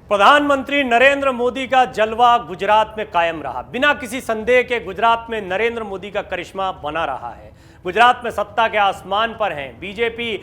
प्रधानमंत्री नरेंद्र मोदी का जलवा गुजरात में कायम रहा। बिना किसी संदेह के गुजरात में नरेंद्र मोदी का करिश्मा बना रहा है। गुजरात में सत्ता के आसमान पर हैं बीजेपी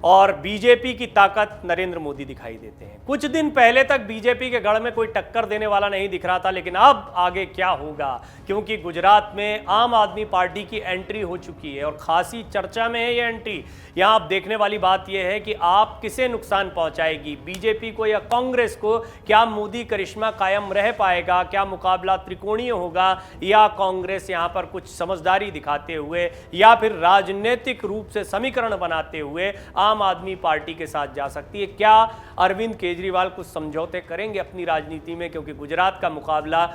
और बीजेपी की ताकत नरेंद्र मोदी दिखाई देते हैं। कुछ दिन पहले तक बीजेपी के गढ़ में कोई टक्कर देने वाला नहीं दिख रहा था, लेकिन अब आगे क्या होगा, क्योंकि गुजरात में आम आदमी पार्टी की एंट्री हो चुकी है और खासी चर्चा में है ये एंट्री। यहाँ आप देखने वाली बात यह है कि आप किसे नुकसान पहुंचाएगी, बीजेपी को या कांग्रेस को। क्या मोदी करिश्मा कायम रह पाएगा, क्या मुकाबला त्रिकोणीय होगा, या कांग्रेस यहाँ पर कुछ समझदारी दिखाते हुए या फिर राजनीतिक रूप से समीकरण बनाते हुए आम आदमी पार्टी के साथ जा सकती है। क्या अरविंद केजरीवाल कुछ समझौते करेंगे अपनी राजनीति में, क्योंकि गुजरात का मुकाबला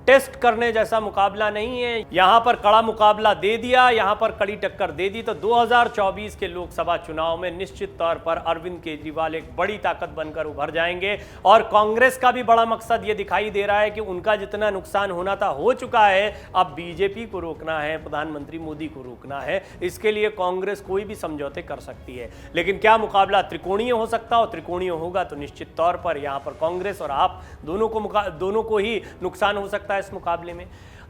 टेस्ट करने जैसा मुकाबला नहीं है। यहां पर कड़ा मुकाबला दे दिया, यहां पर कड़ी टक्कर दे दी तो 2024 के लोकसभा चुनाव में निश्चित तौर पर अरविंद केजरीवाल एक बड़ी ताकत बनकर उभर जाएंगे। और कांग्रेस का भी बड़ा मकसद यह दिखाई दे रहा है कि उनका जितना नुकसान होना था हो चुका है, अब बीजेपी को रोकना है, प्रधानमंत्री मोदी को रोकना है। इसके लिए कांग्रेस कोई भी समझौते कर सकती है, लेकिन क्या मुकाबला त्रिकोणीय हो सकता हो? त्रिकोणीय होगा तो निश्चित तौर पर यहां पर कांग्रेस और आप दोनों को ही नुकसान हो सकता है इस मुकाबले में।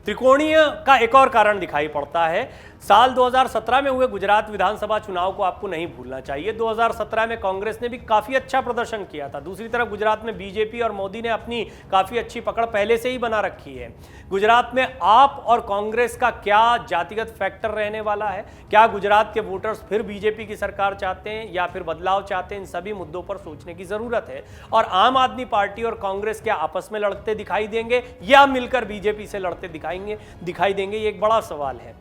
त्रिकोणीय का एक और कारण दिखाई पड़ता है। साल 2017 में हुए गुजरात विधानसभा चुनाव को आपको नहीं भूलना चाहिए। 2017 में कांग्रेस ने भी काफी अच्छा प्रदर्शन किया था। दूसरी तरफ गुजरात में बीजेपी और मोदी ने अपनी काफी अच्छी पकड़ पहले से ही बना रखी है। गुजरात में आप और कांग्रेस का क्या जातिगत फैक्टर रहने वाला है? क्या गुजरात के वोटर्स फिर बीजेपी की सरकार चाहते हैं या फिर बदलाव चाहते हैं? इन सभी मुद्दों पर सोचने की जरूरत है। और आम आदमी पार्टी और कांग्रेस क्या आपस में लड़ते दिखाई देंगे या मिलकर बीजेपी से लड़ते दिखाई देंगे, ये एक बड़ा सवाल है।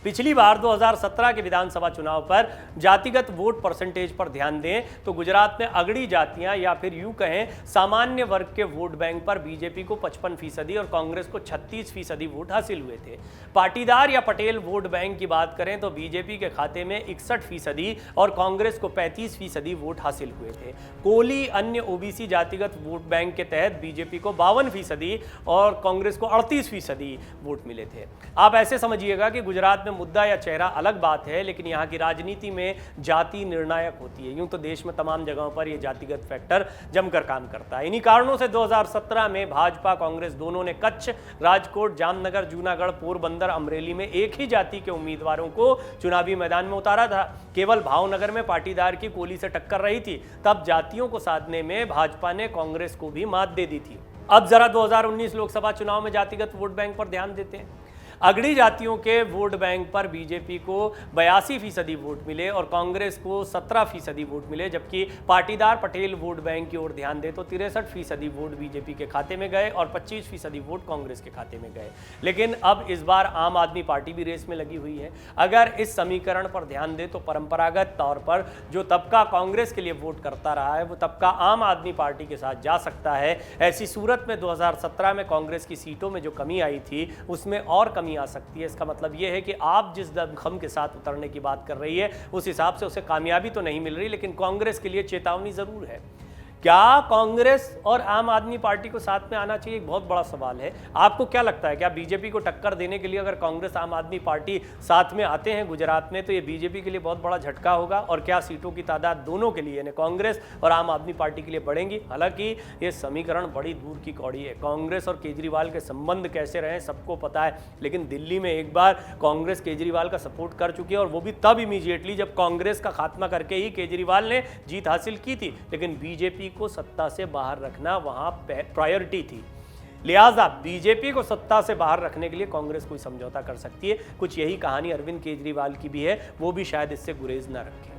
पिछली बार 2017 के विधानसभा चुनाव पर जातिगत वोट परसेंटेज पर ध्यान दें तो गुजरात में अगड़ी जातियां या फिर यूं कहें सामान्य वर्ग के वोट बैंक पर बीजेपी को 55% और कांग्रेस को 36% वोट हासिल हुए थे। पाटीदार या पटेल वोट बैंक की बात करें तो बीजेपी के खाते में 61% और कांग्रेस को 35% वोट हासिल हुए थे। कोली अन्य ओबीसी जातिगत वोट बैंक के तहत बीजेपी को 52% और कांग्रेस को 38% वोट मिले थे। आप ऐसे समझिएगा कि गुजरात मुद्दा या चेहरा अलग बात है, लेकिन यहाँ की राजनीति में जाति निर्णायक होती है। यूं तो देश में तमाम जगहों पर यह जातिगत फैक्टर जमकर काम करता है। इन्हीं कारणों से 2017 में भाजपा कांग्रेस दोनों ने कच्छ, राजकोट, जामनगर, जूनागढ़, पोरबंदर, अमरेली में एक ही जाति के उम्मीदवारों को चुनावी मैदान में उतारा था। केवल भावनगर में पाटीदार की कोली से टक्कर रही थी, तब जातियों को साधने में भाजपा ने कांग्रेस को भी मात दे दी थी। अब जरा 2019 लोकसभा चुनाव में जातिगत वोट बैंक पर ध्यान देते हैं। अगड़ी जातियों के वोट बैंक पर बीजेपी को 82% वोट मिले और कांग्रेस को 17% वोट मिले, जबकि पाटीदार पटेल वोट बैंक की ओर ध्यान दे तो 63% वोट बीजेपी के खाते में गए और 25% वोट कांग्रेस के खाते में गए। लेकिन अब इस बार आम आदमी पार्टी भी रेस में लगी हुई है। अगर इस समीकरण पर ध्यान दे तो परंपरागत तौर पर जो तबका कांग्रेस के लिए वोट करता रहा है वो तबका आम आदमी पार्टी के साथ जा सकता है। ऐसी सूरत में 2017 में कांग्रेस की सीटों में जो कमी आई थी उसमें और कमी आ सकती है। इसका मतलब यह है कि आप जिस दमखम के साथ उतरने की बात कर रही है उस हिसाब से उसे कामयाबी तो नहीं मिल रही, लेकिन कांग्रेस के लिए चेतावनी जरूर है। क्या कांग्रेस और आम आदमी पार्टी को साथ में आना चाहिए? एक बहुत बड़ा सवाल है। आपको क्या लगता है, क्या बीजेपी को टक्कर देने के लिए अगर कांग्रेस आम आदमी पार्टी साथ में आते हैं गुजरात में तो ये बीजेपी के लिए बहुत बड़ा झटका होगा? और क्या सीटों की तादाद दोनों के लिए यानी कांग्रेस और आम आदमी पार्टी के लिए बढ़ेंगी? हालांकि ये समीकरण बड़ी दूर की कौड़ी है। कांग्रेस और केजरीवाल के संबंध कैसे रहे सबको पता है, लेकिन दिल्ली में एक बार कांग्रेस केजरीवाल का सपोर्ट कर चुकी है और वो भी तब इमीडिएटली जब कांग्रेस का खात्मा करके ही केजरीवाल ने जीत हासिल की थी। लेकिन बीजेपी को सत्ता से बाहर रखना वहां प्रायोरिटी थी, लिहाजा बीजेपी को सत्ता से बाहर रखने के लिए कांग्रेस कोई समझौता कर सकती है। कुछ यही कहानी अरविंद केजरीवाल की भी है, वो भी शायद इससे गुरेज न रखें।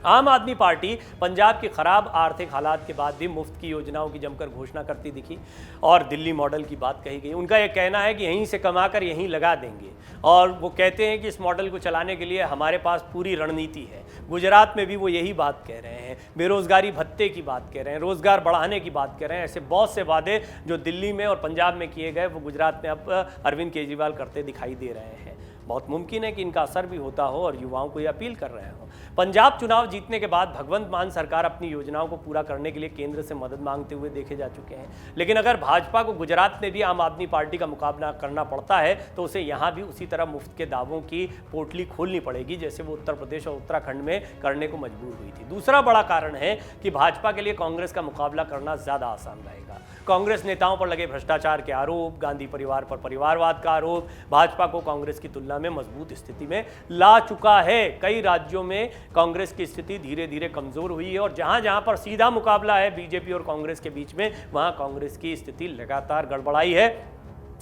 आम आदमी पार्टी पंजाब की खराब आर्थिक हालात के बाद भी मुफ्त की योजनाओं की जमकर घोषणा करती दिखी और दिल्ली मॉडल की बात कही गई। उनका यह कहना है कि यहीं से कमाकर यहीं लगा देंगे और वो कहते हैं कि इस मॉडल को चलाने के लिए हमारे पास पूरी रणनीति है। गुजरात में भी वो यही बात कह रहे हैं, बेरोजगारी भत्ते की बात कह रहे हैं, रोजगार बढ़ाने की बात कह रहे हैं। ऐसे बहुत से वादे जो दिल्ली में और पंजाब में किए गए वो गुजरात में अब अरविंद केजरीवाल करते दिखाई दे रहे हैं। बहुत मुमकिन है कि इनका असर भी होता हो और युवाओं को ये अपील कर रहे हो। पंजाब चुनाव जीतने के बाद भगवंत मान सरकार अपनी योजनाओं को पूरा करने के लिए केंद्र से मदद मांगते हुए देखे जा चुके हैं, लेकिन अगर भाजपा को गुजरात में भी आम आदमी पार्टी का मुकाबला करना पड़ता है तो उसे यहाँ भी उसी तरह मुफ्त के दावों की पोटली खोलनी पड़ेगी जैसे वो उत्तर प्रदेश और उत्तराखंड में करने को मजबूर हुई थी। दूसरा बड़ा कारण है कि भाजपा के लिए कांग्रेस का मुकाबला करना ज्यादा आसान रहेगा। कांग्रेस नेताओं पर लगे भ्रष्टाचार के आरोप, गांधी परिवार पर परिवारवाद का आरोप भाजपा को कांग्रेस की तुलना में मजबूत स्थिति में ला चुका है। कई राज्यों में कांग्रेस की स्थिति धीरे धीरे कमजोर हुई है और जहां जहां पर सीधा मुकाबला है बीजेपी और कांग्रेस के बीच में, वहां कांग्रेस की स्थिति लगातार गड़बड़ाई है।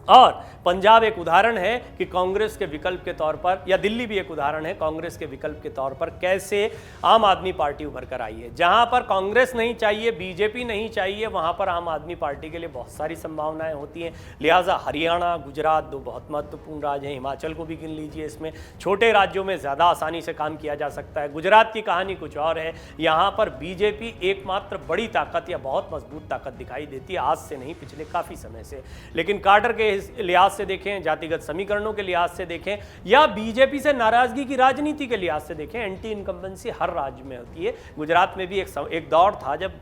और पंजाब एक उदाहरण है कि कांग्रेस के विकल्प के तौर पर, या दिल्ली भी एक उदाहरण है कांग्रेस के विकल्प के तौर पर कैसे आम आदमी पार्टी उभर कर आई है। जहां पर कांग्रेस नहीं चाहिए, बीजेपी नहीं चाहिए, वहां पर आम आदमी पार्टी के लिए बहुत सारी संभावनाएं होती हैं। लिहाजा हरियाणा, गुजरात दो बहुत महत्वपूर्ण राज्य हैं, हिमाचल को भी गिन लीजिए। इसमें छोटे राज्यों में ज़्यादा आसानी से काम किया जा सकता है। गुजरात की कहानी कुछ और है, यहाँ पर बीजेपी एकमात्र बड़ी ताकत या बहुत मजबूत ताकत दिखाई देती है, आज से नहीं पिछले काफ़ी समय से। लेकिन काडर के लिहाज से देखें, जातिगत समीकरणों के लिहाज से देखें, या बीजेपी से नाराजगी की राजनीति के लिहाज से देखें, एंटी इनकम्बेंसी हर राज्य में होती है। गुजरात में भी एक दौर था जब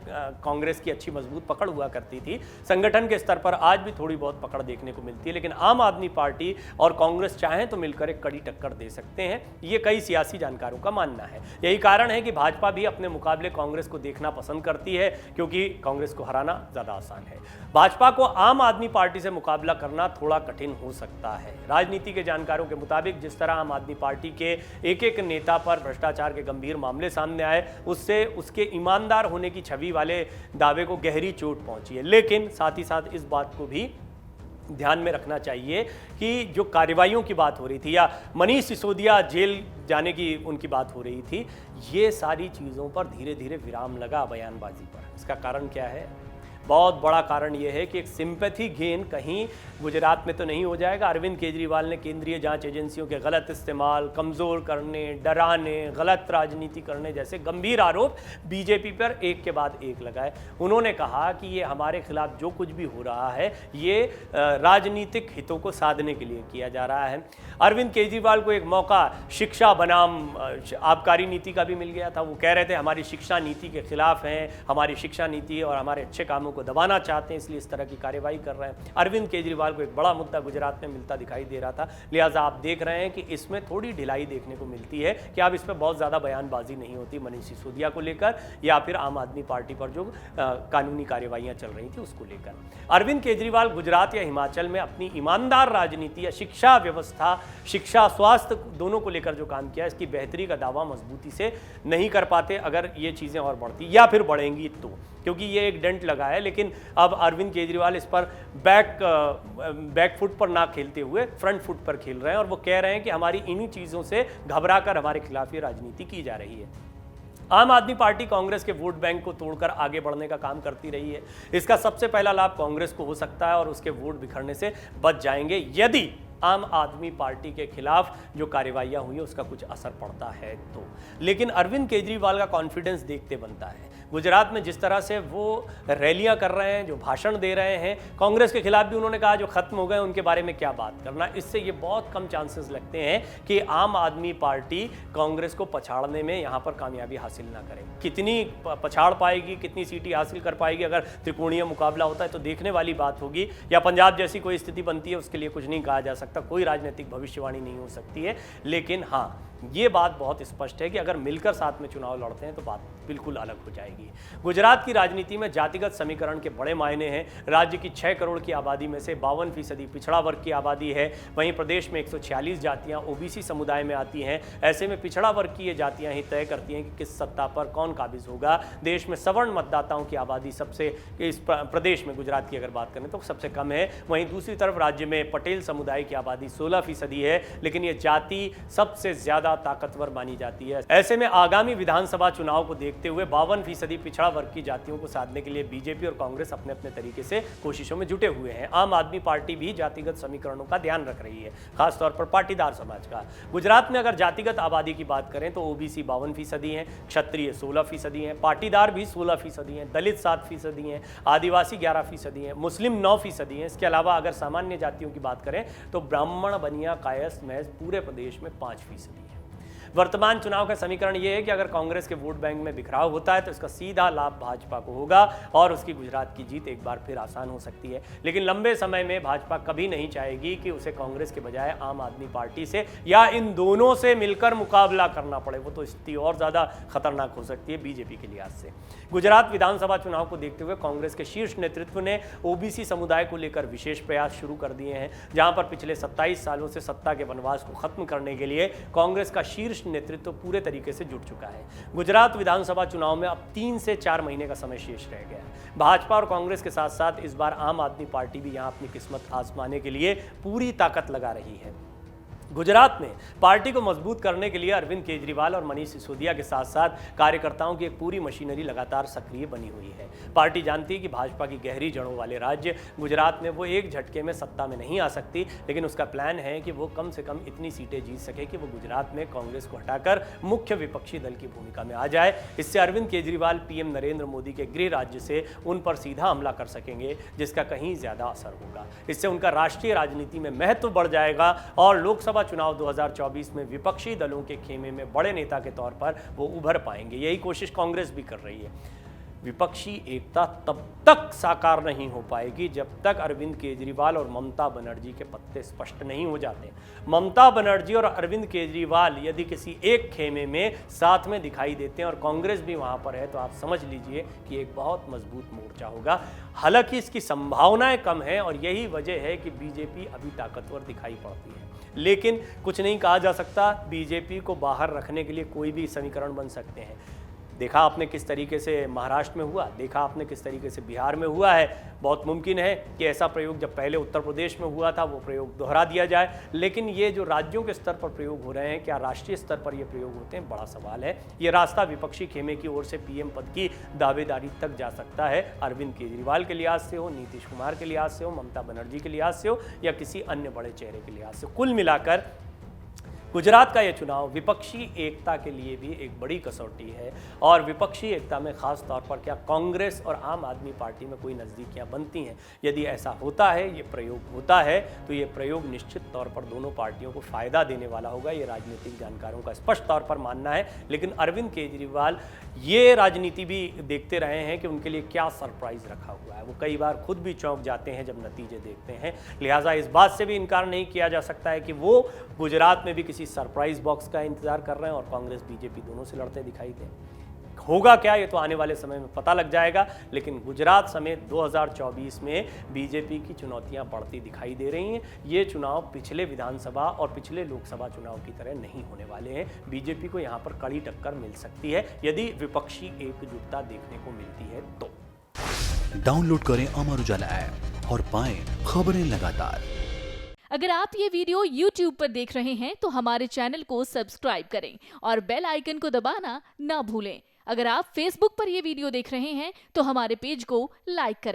कांग्रेस की अच्छी मजबूत पकड़ हुआ करती थी। संगठन के स्तर पर आज भी थोड़ी बहुत पकड़ देखने को मिलती है, लेकिन आम आदमी पार्टी और कांग्रेस चाहें तो मिलकर एक कड़ी टक्कर दे सकते हैं, ये कई सियासी जानकारों का मानना है। यही कारण है कि भाजपा भी अपने मुकाबले कांग्रेस को देखना पसंद करती है, क्योंकि कांग्रेस को हराना ज़्यादा आसान है। भाजपा को आम आदमी पार्टी से मुकाबला करना थोड़ा कठिन हो सकता है। राजनीति के जानकारों के मुताबिक जिस तरह आम आदमी पार्टी के एक एक नेता पर भ्रष्टाचार के गंभीर मामले सामने आए, उससे उसके ईमानदार होने की छवि वाले दावे को गहरी चोट पहुंची है। लेकिन साथ ही साथ इस बात को भी ध्यान में रखना चाहिए कि जो कार्रवाइयों की बात हो रही थी या मनीष सिसोदिया जेल जाने की उनकी बात हो रही थी, ये सारी चीज़ों पर धीरे धीरे विराम लगा बयानबाजी पर। इसका कारण क्या है? बहुत बड़ा कारण यह है कि एक सिंपैथी गेन कहीं गुजरात में तो नहीं हो जाएगा। अरविंद केजरीवाल ने केंद्रीय जांच एजेंसियों के गलत इस्तेमाल, कमज़ोर करने, डराने, गलत राजनीति करने जैसे गंभीर आरोप बीजेपी पर एक के बाद एक लगाए। उन्होंने कहा कि ये हमारे खिलाफ जो कुछ भी हो रहा है ये राजनीतिक हितों को साधने के लिए किया जा रहा है। अरविंद केजरीवाल को एक मौका शिक्षा बनाम आबकारी नीति का भी मिल गया था। वो कह रहे थे हमारी शिक्षा नीति के खिलाफ हैं, हमारी शिक्षा नीति और हमारे अच्छे कामों को दबाना चाहते हैं, इसलिए इस तरह की कार्रवाई कर रहे हैं। अरविंद केजरीवाल को एक बड़ा मुद्दा गुजरात में मिलता दिखाई दे रहा था। लिहाजा आप देख रहे हैं कि इसमें थोड़ी ढिलाई देखने को मिलती है कि अब इसमें बहुत ज़्यादा बयानबाजी नहीं होती मनीष सिसोदिया को लेकर या फिर आम आदमी पार्टी पर जो कानूनी कार्रवाइयाँ चल रही थी उसको लेकर। अरविंद केजरीवाल गुजरात या हिमाचल में अपनी ईमानदार राजनीति या शिक्षा व्यवस्था, शिक्षा, स्वास्थ्य दोनों को लेकर जो काम किया, इसकी बेहतरी का दावा मजबूती से नहीं कर पाते अगर ये चीज़ें और बढ़ती या फिर बढ़ेंगी तो, क्योंकि ये एक डेंट लगा है। लेकिन अब अरविंद केजरीवाल इस पर बैक फुट पर ना खेलते हुए फ्रंट फुट पर खेल रहे हैं और वो कह रहे हैं कि हमारी इन्हीं चीज़ों से घबराकर हमारे खिलाफ ये राजनीति की जा रही है। आम आदमी पार्टी कांग्रेस के वोट बैंक को तोड़कर आगे बढ़ने का काम करती रही है। इसका सबसे पहला लाभ कांग्रेस को हो सकता है और उसके वोट बिखरने से बच जाएंगे यदि आम आदमी पार्टी के खिलाफ जो कार्रवाइयाँ हुई उसका कुछ असर पड़ता है तो। लेकिन अरविंद केजरीवाल का कॉन्फिडेंस देखते बनता है। गुजरात में जिस तरह से वो रैलियां कर रहे हैं, जो भाषण दे रहे हैं, कांग्रेस के खिलाफ भी उन्होंने कहा जो खत्म हो गए उनके बारे में क्या बात करना, इससे ये बहुत कम चांसेस लगते हैं कि आम आदमी पार्टी कांग्रेस को पछाड़ने में यहाँ पर कामयाबी हासिल ना करे। कितनी पछाड़ पाएगी, कितनी सीटें हासिल कर पाएगी, अगर त्रिकोणीय मुकाबला होता है तो देखने वाली बात होगी, या पंजाब जैसी कोई स्थिति बनती है उसके लिए कुछ नहीं कहा जा सकता, कोई राजनीतिक भविष्यवाणी नहीं हो सकती है। लेकिन हाँ, ये बात बहुत स्पष्ट है कि अगर मिलकर साथ में चुनाव लड़ते हैं तो बात बिल्कुल अलग हो जाएगी। गुजरात की राजनीति में जातिगत समीकरण के बड़े मायने हैं। राज्य की 6 करोड़ की आबादी में से 52% पिछड़ा वर्ग की आबादी है। वहीं प्रदेश में 146 जातियां ओबीसी समुदाय में आती हैं। ऐसे में पिछड़ा वर्ग की ये जातियां ही तय करती हैं कि किस सत्ता पर कौन काबिज होगा। देश में सवर्ण मतदाताओं की आबादी सबसे, इस प्रदेश में गुजरात की अगर बात करें तो सबसे कम है। वहीं दूसरी तरफ राज्य में पटेल समुदाय की आबादी 16% है, लेकिन ये जाति सबसे ज़्यादा ज्यादा ताकतवर मानी जाती है। ऐसे में आगामी विधानसभा चुनाव को देखते हुए 52% पिछड़ा वर्ग की जातियों को साधने के लिए बीजेपी और कांग्रेस अपने अपने तरीके से कोशिशों में जुटे हुए हैं। आम आदमी पार्टी भी जातिगत समीकरणों का ध्यान रख रही है, खासतौर पर पाटीदार समाज का। गुजरात में अगर जातिगत आबादी की बात करें तो ओबीसी 52% हैं, क्षत्रिय 16% हैं, पाटीदार भी 16% हैं, दलित 7% हैं, आदिवासी 11% हैं, मुस्लिम 9% हैं। इसके अलावा अगर सामान्य जातियों की बात करें तो ब्राह्मण, बनिया, कायस्थ, महज पूरे प्रदेश में 5% हैं। वर्तमान चुनाव का समीकरण यह है कि अगर कांग्रेस के वोट बैंक में बिखराव होता है तो इसका सीधा लाभ भाजपा को होगा और उसकी गुजरात की जीत एक बार फिर आसान हो सकती है। लेकिन लंबे समय में भाजपा कभी नहीं चाहेगी कि उसे कांग्रेस के बजाय आम आदमी पार्टी से या इन दोनों से मिलकर मुकाबला करना पड़े। वो तो स्थिति और ज़्यादा खतरनाक हो सकती है बीजेपी के लिहाज से। गुजरात विधानसभा चुनाव को देखते हुए कांग्रेस के शीर्ष नेतृत्व ने ओबीसी समुदाय को लेकर विशेष प्रयास शुरू कर दिए हैं, जहां पर पिछले 27 सालों से सत्ता के वनवास को खत्म करने के लिए कांग्रेस का शीर्ष नेतृत्व पूरे तरीके से जुट चुका है। गुजरात विधानसभा चुनाव में अब 3 से 4 महीने का समय शेष रह गया है। भाजपा और कांग्रेस के साथ साथ इस बार आम आदमी पार्टी भी यहां अपनी किस्मत आजमाने के लिए पूरी ताकत लगा रही है। गुजरात में पार्टी को मजबूत करने के लिए अरविंद केजरीवाल और मनीष सिसोदिया के साथ साथ कार्यकर्ताओं की एक पूरी मशीनरी लगातार सक्रिय बनी हुई है। पार्टी जानती है कि भाजपा की गहरी जड़ों वाले राज्य गुजरात में वो एक झटके में सत्ता में नहीं आ सकती, लेकिन उसका प्लान है कि वो कम से कम इतनी सीटें जीत सके कि वो गुजरात में कांग्रेस को हटाकर मुख्य विपक्षी दल की भूमिका में आ जाए। इससे अरविंद केजरीवाल पीएम नरेंद्र मोदी के गृह राज्य से उन पर सीधा हमला कर सकेंगे, जिसका कहीं ज्यादा असर होगा। इससे उनका राष्ट्रीय राजनीति में महत्व बढ़ जाएगा और लोकसभा चुनाव 2024 में विपक्षी दलों के खेमे में बड़े नेता के तौर पर वो उभर पाएंगे। यही कोशिश कांग्रेस भी कर रही है। विपक्षी एकता तब तक साकार नहीं हो पाएगी जब तक अरविंद केजरीवाल और ममता बनर्जी के पत्ते स्पष्ट नहीं हो जाते। ममता बनर्जी और अरविंद केजरीवाल यदि किसी एक खेमे में साथ में दिखाई देते हैं और कांग्रेस भी वहां पर है तो आप समझ लीजिए कि एक बहुत मजबूत मोर्चा होगा। हालांकि इसकी संभावनाएं कम है और यही वजह है कि बीजेपी अभी ताकतवर दिखाई पड़ती है। लेकिन कुछ नहीं कहा जा सकता, बीजेपी को बाहर रखने के लिए कोई भी समीकरण बन सकते हैं। देखा आपने किस तरीके से महाराष्ट्र में हुआ, देखा आपने किस तरीके से बिहार में हुआ है। बहुत मुमकिन है कि ऐसा प्रयोग जब पहले उत्तर प्रदेश में हुआ था वो प्रयोग दोहरा दिया जाए। लेकिन ये जो राज्यों के स्तर पर प्रयोग हो रहे हैं, क्या राष्ट्रीय स्तर पर ये प्रयोग होते हैं, बड़ा सवाल है। ये रास्ता विपक्षी खेमे की ओर से पीएम पद की दावेदारी तक जा सकता है। अरविंद केजरीवाल के लिहाज से हो, नीतीश कुमार के लिहाज से हो, ममता बनर्जी के लिहाज से हो या किसी अन्य बड़े चेहरे के लिहाज से। कुल मिलाकर गुजरात का यह चुनाव विपक्षी एकता के लिए भी एक बड़ी कसौटी है और विपक्षी एकता में खास तौर पर क्या कांग्रेस और आम आदमी पार्टी में कोई नज़दीकियां बनती हैं। यदि ऐसा होता है, ये प्रयोग होता है, तो ये प्रयोग निश्चित तौर पर दोनों पार्टियों को फ़ायदा देने वाला होगा। ये राजनीतिक जानकारों का स्पष्ट तौर पर मानना है। लेकिन अरविंद केजरीवाल ये राजनीति भी देखते रहे हैं कि उनके लिए क्या सरप्राइज़ रखा हुआ है। वो कई बार खुद भी चौंक जाते हैं जब नतीजे देखते हैं। लिहाजा इस बात से भी इनकार नहीं किया जा सकता है कि वो गुजरात में भी किसी सरप्राइज बॉक्स का इंतजार कर रहे हैं और कांग्रेस बीजेपी दोनों से लड़ते दिखाई दें। होगा क्या ये तो आने वाले समय में पता लग जाएगा। लेकिन गुजरात समेत 2024 में बीजेपी की चुनौतियां बढ़ती दिखाई दे रही हैं। ये चुनाव पिछले विधानसभा और पिछले लोकसभा चुनाव की तरह नहीं होने वाले हैं। बीजेपी को यहां पर कड़ी टक्कर मिल सकती है यदि विपक्षी एकजुटता देखने को मिलती है तो। डाउनलोड करें अमर उजाला ऐप और पाएं खबरें लगातार। अगर आप ये वीडियो YouTube पर देख रहे हैं तो हमारे चैनल को सब्सक्राइब करें और बेल आइकन को दबाना ना भूलें। अगर आप Facebook पर ये वीडियो देख रहे हैं तो हमारे पेज को लाइक करें।